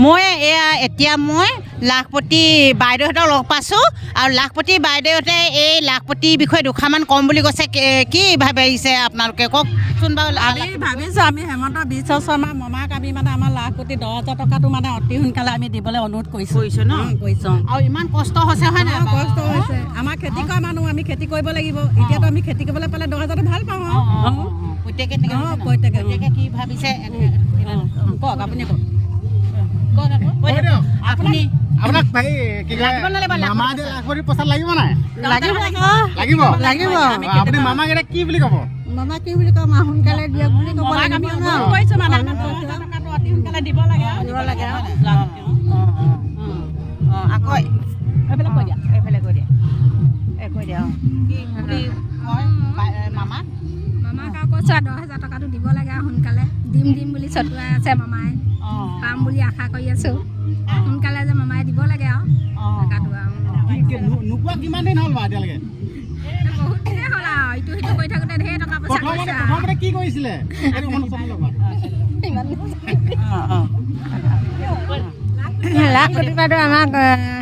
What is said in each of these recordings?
মই এতিয়া মই লাখপতি বাইদেউহঁতক লগ পাইছোঁ আৰু লাখপতি বাইদেউহঁতে এই লাখপতিৰ বিষয়ে দুষাৰমান ক'ম বুলি কৈছে কি ভাবিছে আপোনালোকে কওকচোন বাৰু। আমি ভাবিছোঁ আমি হেমন্ত বিশ্ব শৰ্মাৰ মমাক আমি মানে আমাৰ লাখপতি 10,000 টকাটো মানে অতি সোনকালে আমি দিবলৈ অনুৰোধ কৰিছোঁ ন কৰিছোঁ। আৰু ইমান কষ্ট হৈছে হয় নাই? কষ্ট হৈছে আমাৰ খেতি কৰা মানুহ আমি খেতি কৰিব লাগিব। এতিয়াতো আমি খেতি কৰিবলৈ পালে 10,000টো ভাল পাওঁ আৰু প্ৰত্যেকে কি ভাবিছে কওক আপুনি কওক আপুনি আপোনাক ভাই কি মামা যে লাখপতি পইচা লাগিব নাই? লাগিব আপুনি মামাক এতিয়া কি বুলি ক'ব? মামা কি বুলি কওঁ সোনকালে দিয়ক বুলি ক'ব লাগিব। কৈছোঁ মানে 10,000 টকাটো অতি সোনকালে দিব লাগে আকৌ এইফালে কৈ দিয়া কৈ দিয়া কি বুলি কয় মামাক আৰু কৈছোঁ 10,000 টকাটো দিব লাগে আৰু সোনকালে দিম বুলি চতুৱাই আছে মামাই। পাম বুলি আশা কৰি আছোঁ সোনকালে যে মামাই দিব লাগে আৰু টকাটো নোপোৱা কিমান দিন হ'ল বাৰু এতিয়ালৈকে? বহুত দিনেই হ'ল আৰু ইটো সিটো কৰি থাকোঁতে ঢেৰ টকা পইচা গৈছে। প্ৰথমতে কি কৰিছিলে? লাখপতি বাইদেউ আমাক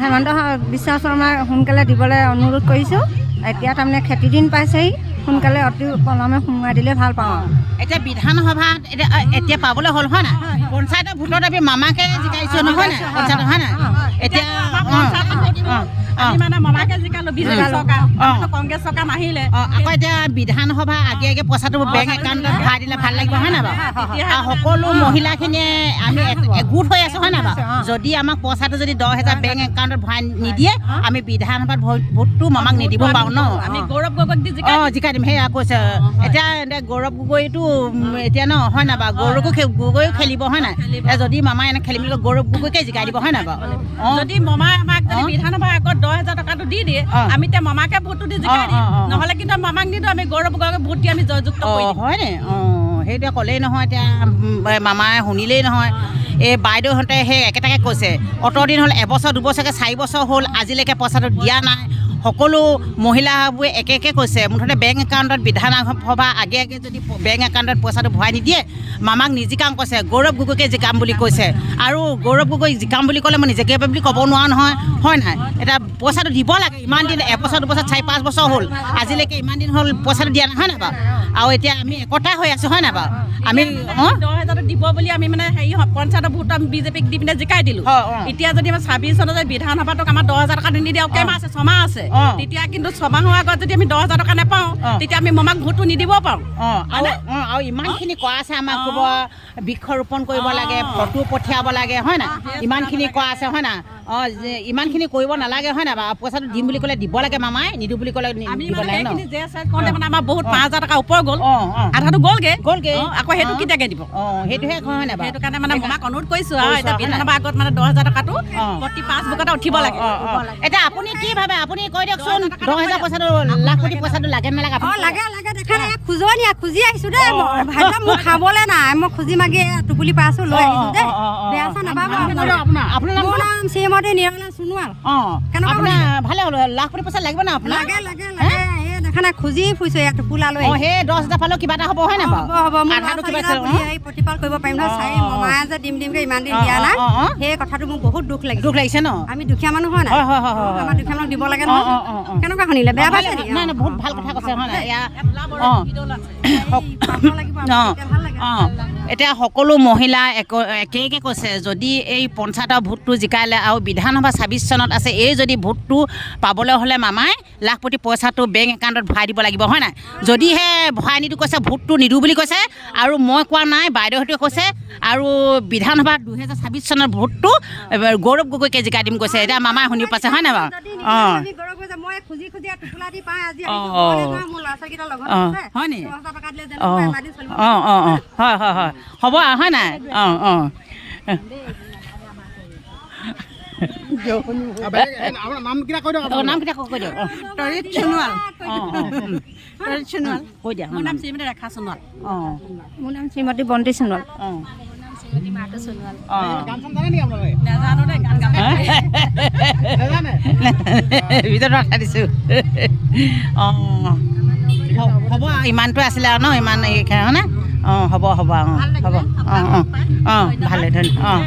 হেমন্ত বিশ্ব শৰ্মাই সোনকালে দিবলৈ অনুৰোধ কৰিছোঁ। এতিয়া তাৰমানে খেতি দিন পাইছেহি সোনকালে অতি পলমে সোমোৱাই দিলে ভাল পাওঁ। এতিয়া বিধানসভাত এতিয়া পাবলৈ হ'ল হয় নাই? পঞ্চায়তৰ ভোটত আমি মামাকে জিকাইছোঁ নহয় নাই পঞ্চায়ত হয় নাই? এতিয়া আমি মানে মামাকে জিকালোঁ বিজেপি চৰকাৰ কংগ্ৰেছ চৰকাৰ নাহিলে। আকৌ এতিয়া বিধানসভা আগে পইচাটো বেংক একাউণ্টত ভৰাই দিলে ভাল লাগিব হয় নাই বাৰু? আৰু সকলো মহিলাখিনিয়ে আমি গোট হৈ আছোঁ হয় নাই বাৰু? যদি আমাক পইচাটো যদি 10,000 বেংক একাউণ্টত ভৰাই নিদিয়ে আমি বিধানসভাত ভোটটো মামাক নিদিব পাৰোঁ ন? আমি গৌৰৱ গগৈক দি জিকাই দিম সেয়া কৈছে। এতিয়া গৌৰৱ গগৈটো এতিয়া ন হয় নাই বাৰু? গগৈও খেলিব হয় নাই? যদি মামাই এনে খেলিম বুলি গৌৰৱ গগৈকে জিকাই দিব হয় নাই বাৰু? যদি মামাই আমাক যদি বিধানসভাৰ আগত 10,000 টকাটো দি দিয়ে আমি এতিয়া মামাকে ভোটটো দি জিকাই দিম। নহ'লে কিন্তু মামাক নিদিওঁ আমি গৌৰৱ গগৈক ভোট দি আমি জয়যুক্ত কৰি দিম। হয় নে? সেইটোৱে ক'লেই নহয় এতিয়া মামাই শুনিলেই নহয়। এই বাইদেউহঁতে সেই একেটাকে কৈছে অতদিন হ'ল এবছৰ দুবছৰকৈ 4 বছৰ হ'ল আজিলৈকে পইচাটো দিয়া নাই। সকলো মহিলাবোৰে একে কৈছে মুঠতে বেংক একাউণ্টত বিধানসভা আগে যদি বেংক একাউণ্টত পইচাটো ভৰাই নিদিয়ে মামাক নিজিকাম কৈছে। গৌৰৱ গগৈকে জিকাম বুলি কৈছে আৰু গৌৰৱ গগৈ জিকাম বুলি ক'লে মই নিজকে বুলি ক'ব নোৱাৰো নহয় হয় নাই? এতিয়া পইচাটো দিব লাগে। ইমান দিন এবছৰ দুবছৰ 4-5 বছৰ হ'ল আজিলৈকে ইমান দিন হ'ল পইচাটো দিয়া নাই হয় নাই বাৰু? আৰু এতিয়া আমি একতা হৈ আছোঁ হয় নাই বাৰু? আমি 10,000 দিব বুলি আমি মানে হেৰি পঞ্চায়তৰ ভোটটো আমি বিজেপিক দি পিনে জিকাই দিলোঁ। এতিয়া যদি আমাৰ 26 চনত বিধানসভাটোক আমাৰ 10,000 টকা নিদিয়ে কেইমাহ আছে 6 মাহ আছে। তেতিয়া কিন্তু 6 মাহৰ আগত যদি আমি 10,000 টকা নাপাওঁ তেতিয়া আমি মামাক ভোটটো নিদিব পাৰোঁ। আৰু ইমানখিনি কৰা আছে আমাক ক'ব বৃক্ষৰোপণ কৰিব লাগে ফটো পঠিয়াব লাগে হয় নাই? ইমানখিনি কৰা আছে হয় নাই? ইমানখিনি কৰিব নালাগে হয় নাই বাৰু? পইচাটো দিম বুলি ক'লে দিব লাগে মামাই নিদিওঁ বুলি ক'লে দিব লাগে ন? মানে আমাৰ বহুত 5,000 টকা ওপৰ গ'ল আধাটো গ'লগে আকৌ সেইটো কেতিয়াকে দিব? সেইটোহে হয় নাই বাৰু? সেইটো কাৰণে মানে মামাক অনুৰোধ কৰিছোঁ আৰু এতিয়া বিধানসভাৰ আগত মানে 10,000 টকাটো প্ৰতি পাছবুকতে উঠিব লাগে। এতিয়া আপুনি কি ভাবে আপুনি কৈ দিয়কচোন 10,000 পইচাটো লাখপতি পইচাটো লাগে নালাগে? লাগে দেখা নাই খুজনীয়া খুজি আহিছোঁ দেই ভাইটি মোক খাবলৈ নাই মই খুজি মাগি টোপুলি পাই আছোঁ লৈ আহিছোঁ দেই বেয়া চা নাপাব। আপোনাৰ মোৰ নাম শ্ৰীমতী নিৰমলা সোণোৱাল। আপোনাৰ ভালে হ'ল লাখপতি পইচা লাগিব না আপোনাৰ? লাগে দেখা নাই খুজি ফুৰিছোঁ ইয়াত টোপোলা লৈ। সেই 10,000 পালেও কিবা এটা হ'ব হয় নাই বাৰু? হ'ব প্ৰতিপাল কৰিব পাৰিম নহয়। চাই মমায়ে যে দিমকে ইমান দিন দিয়া নাই সেই কথাটো মোৰ বহুত দুখ লাগিছে ন? আমি দুখীয়া মানুহ হয় নাই? আমাৰ দুখীয়া মানুহ দিব লাগে নহয়। কেনেকুৱা শুনিলে বেয়া পাইছে নেকি? নাই বহুত ভাল কথা কৈছে হয় নাই? এতিয়া সকলো মহিলা একে কৈছে যদি এই পঞ্চায়তৰ ভোটটো জিকাইলে আৰু বিধানসভা 26 চনত আছে এই যদি ভোটটো পাবলৈ হ'লে মামাই লাখপতি পইচাটো বেংক একাউণ্টত ভৰাই দিব লাগিব হয় নাই? যদিহে ভৰাই নিদিওঁ কৈছে ভোটটো নিদিওঁ বুলি কৈছে আৰু মই কোৱা নাই বাইদেউহঁতে কৈছে আৰু বিধানসভা 2026 চনৰ ভোটটো গৌৰৱ গগৈকে জিকাই দিম কৈছে। এতিয়া মামাই শুনি পাইছে হয় নাই বাৰু? হয় নি? হয় হ'ব হয় নাই? নাম কেইটা কৈ দিয়ক। নামকেইটা কৈ দিয়ক। তৰিত সোণোৱাল। কৈ দিয়া। মোৰ নাম শ্ৰীমতী ৰেখা সোণোৱাল। মোৰ নাম শ্ৰীমতী বন্তি সোণোৱাল। নাজানো দে গান গাব ভিতৰত ৰখাই দিছোঁ। হ'ব ইমানটো আছিলে আৰু ন ইমান এইখানে হ'ব ভালে ধন্যবাদ।